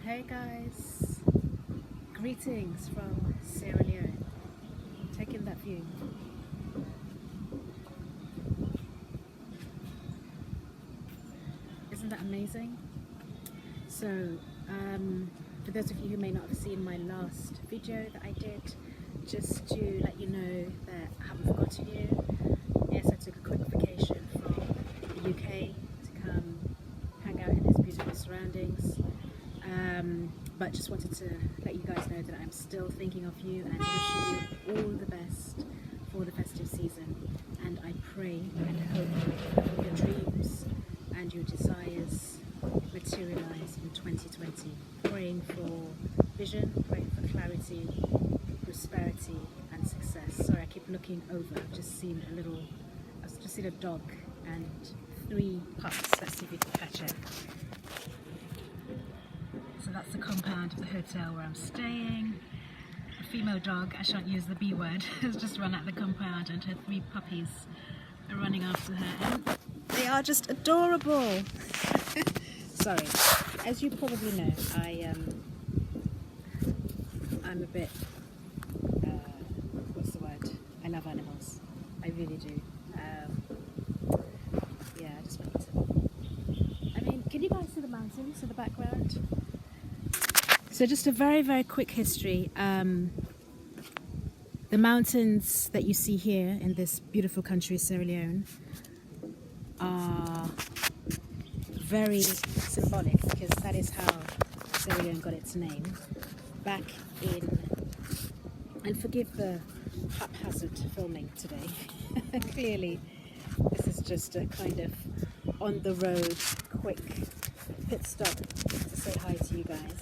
Hey guys, greetings from Sierra Leone. Take in that view. Isn't that amazing? So, for those of you who may not have seen my last video that I did, just to let you know that I haven't forgotten you. Yes, I took a quick vacation from the UK to come hang out in these beautiful surroundings. But just wanted to let you guys know that I'm still thinking of you and wishing you all the best for the festive season. And I pray and hope that your dreams and your desires materialize in 2020. Praying for vision, praying for clarity, prosperity and success. Sorry, I keep looking over. I've just seen a dog and 3 pups. Let's see if you can catch it. So that's the compound of the hotel where I'm staying. A female dog, I shan't use the B word, has just run out the compound and her 3 puppies are running after her. And they are just adorable. Sorry, as you probably know, I'm a bit, what's the word? I love animals. I really do. Yeah, I just wanted to... I mean, can you guys see the mountains in the background? So just a very, very quick history. The mountains that you see here in this beautiful country, Sierra Leone, are very symbolic because that is how Sierra Leone got its name. Back in, and forgive the haphazard filming today, clearly this is just a kind of on the road, quick pit stop to say hi to you guys.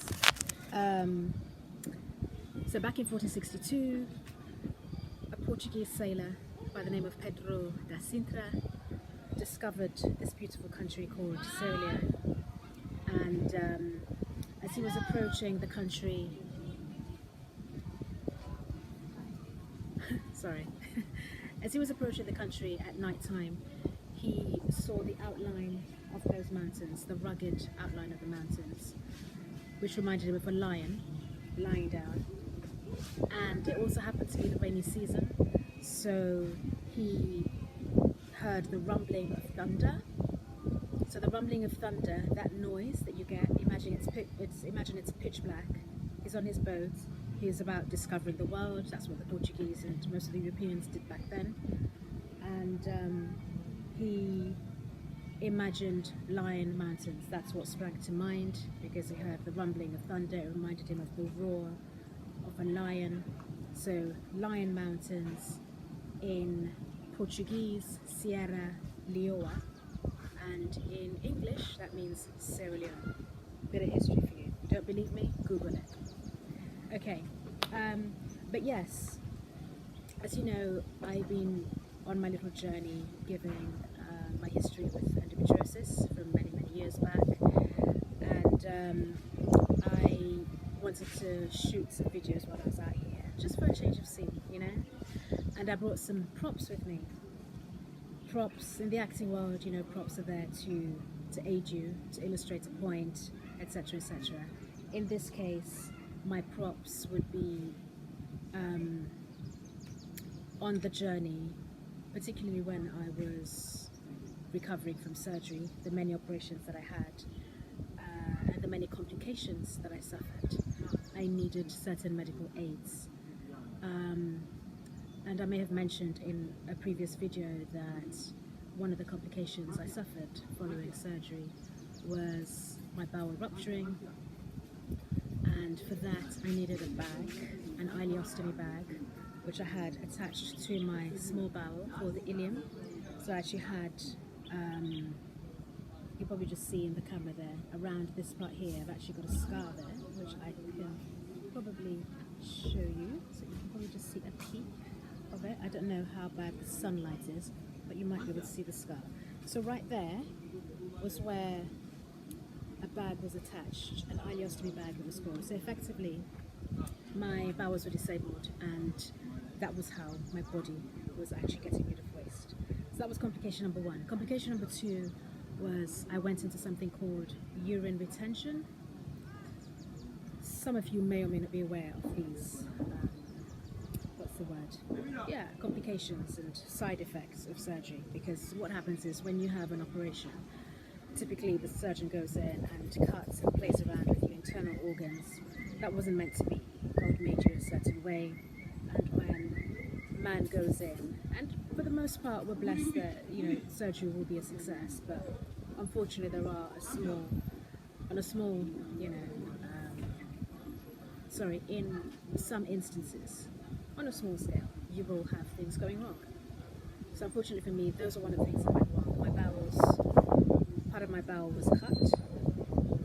So back in 1462, a Portuguese sailor by the name of Pedro da Sintra discovered this beautiful country called Sierra Leone. And as he was approaching the country, as he was approaching the country at night time, he saw the outline of those mountains, the rugged outline of the mountains, which reminded him of a lion lying down. And it also happened to be the rainy season, so he heard the rumbling of thunder. So the rumbling of thunder, that noise that you get, imagine it's pitch black. He's on his boat. He's about discovering the world. That's what the Portuguese and most of the Europeans did back then. And he imagined lion mountains. That's what sprang to mind because he heard the rumbling of thunder. It reminded him of the roar of a lion. So lion mountains in Portuguese, Sierra Leoa, and in English that means Sierra Leone. Bit of history for you. Don't believe me? Google it. Okay, but yes, as you know, I've been on my little journey giving my history with endometriosis from many years back, and I wanted to shoot some videos while I was out here, just for a change of scene, you know, and I brought some props with me. Props in the acting world, you know, props are there to aid you, to illustrate a point, etc, etc. In this case, my props would be on the journey, particularly when I was recovering from surgery, the many operations that I had, and the many complications that I suffered. I needed certain medical aids. And I may have mentioned in a previous video that one of the complications I suffered following surgery was my bowel rupturing, and for that I needed a bag, an ileostomy bag, which I had attached to my small bowel called the ileum. So I actually had, you probably just see in the camera there, around this part here, I've actually got a scar there, which I can probably show you, so you can probably just see a peek of it. I don't know how bad the sunlight is, but you might be able to see the scar. So right there was where a bag was attached, an ileostomy bag it was called. So effectively, my bowels were disabled, and that was how my body was actually getting rid of waste. So that was complication number 1. Complication number 2 was I went into something called urine retention. some of you may or may not be aware of these, what's the word? Yeah, complications and side effects of surgery. Because what happens is when you have an operation, typically the surgeon goes in and cuts and plays around with your internal organs. That wasn't meant to be. God made you a certain way, and when man goes in, and for the most part we're blessed that, you know, surgery will be a success, but unfortunately there are in some instances, on a small scale, you will have things going wrong. So unfortunately for me, those are one of the things that went wrong. My bowels, part of my bowel was cut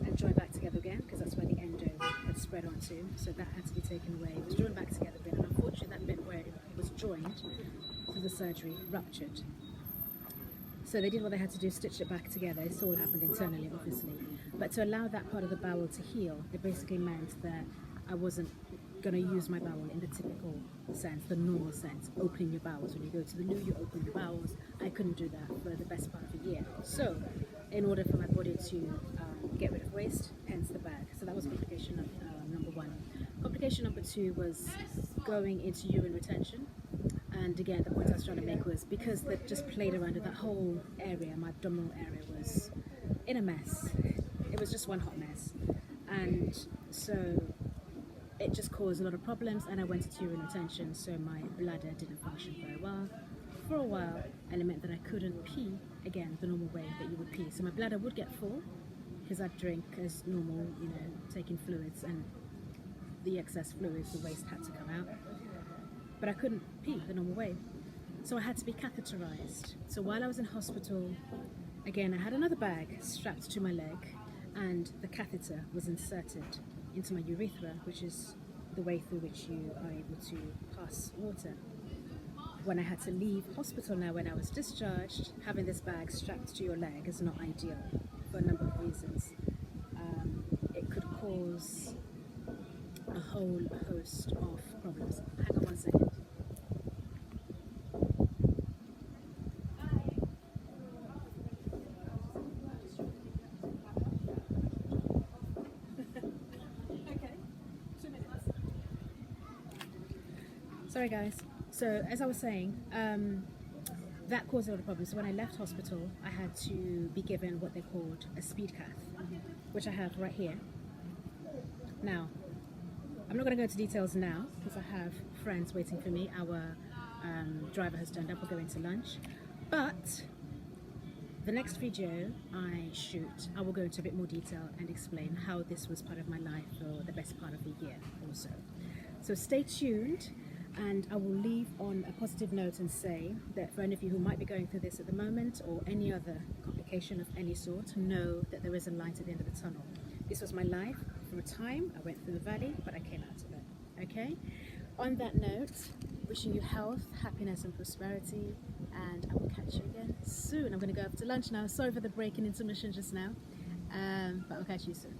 and joined back together again, because that's where the endo had spread onto, so that had to be taken away. It was joined back together again, and unfortunately that bit where it was joined to the surgery ruptured. So they did what they had to do, stitched it back together. This all happened internally, obviously. But to allow that part of the bowel to heal, it basically meant that I wasn't going to use my bowel in the typical sense, the normal sense, opening your bowels. When you go to the loo, you open your bowels. I couldn't do that for the best part of a year. So, in order for my body to get rid of waste, hence the bag. So that was complication number one. Complication number two was going into urine retention. And again, the point I was trying to make was because they just played around with that whole area, my abdominal area was in a mess. It was just one hot mess. And so it just caused a lot of problems, and I went into urine retention, so my bladder didn't function very well for a while, and it meant that I couldn't pee again the normal way that you would pee. So my bladder would get full because I'd drink as normal, you know, taking fluids, and the excess fluids, the waste had to come out. But I couldn't pee the normal way. So I had to be catheterized. So while I was in hospital, again, I had another bag strapped to my leg, and the catheter was inserted into my urethra, which is the way through which you are able to pass water. When I had to leave hospital now, when I was discharged, having this bag strapped to your leg is not ideal for a number of reasons. It could cause a whole host of problems. Hang on one second. Sorry guys. So as I was saying, that caused a lot of problems. So when I left hospital, I had to be given what they called a speed cath, which I have right here. Now, I'm not going to go into details now because I have friends waiting for me. Our driver has turned up. We're going to lunch. But the next video I shoot, I will go into a bit more detail and explain how this was part of my life for the best part of a year or so. So stay tuned, and I will leave on a positive note and say that for any of you who might be going through this at the moment, or any other complication of any sort, know that there is a light at the end of the tunnel. This was my life for a time. I went through the valley, but I came out of it. Okay? On that note, wishing you health, happiness and prosperity, and I will catch you again soon. I'm going to go up to lunch now. Sorry for the break in intermission just now, but I'll catch you soon.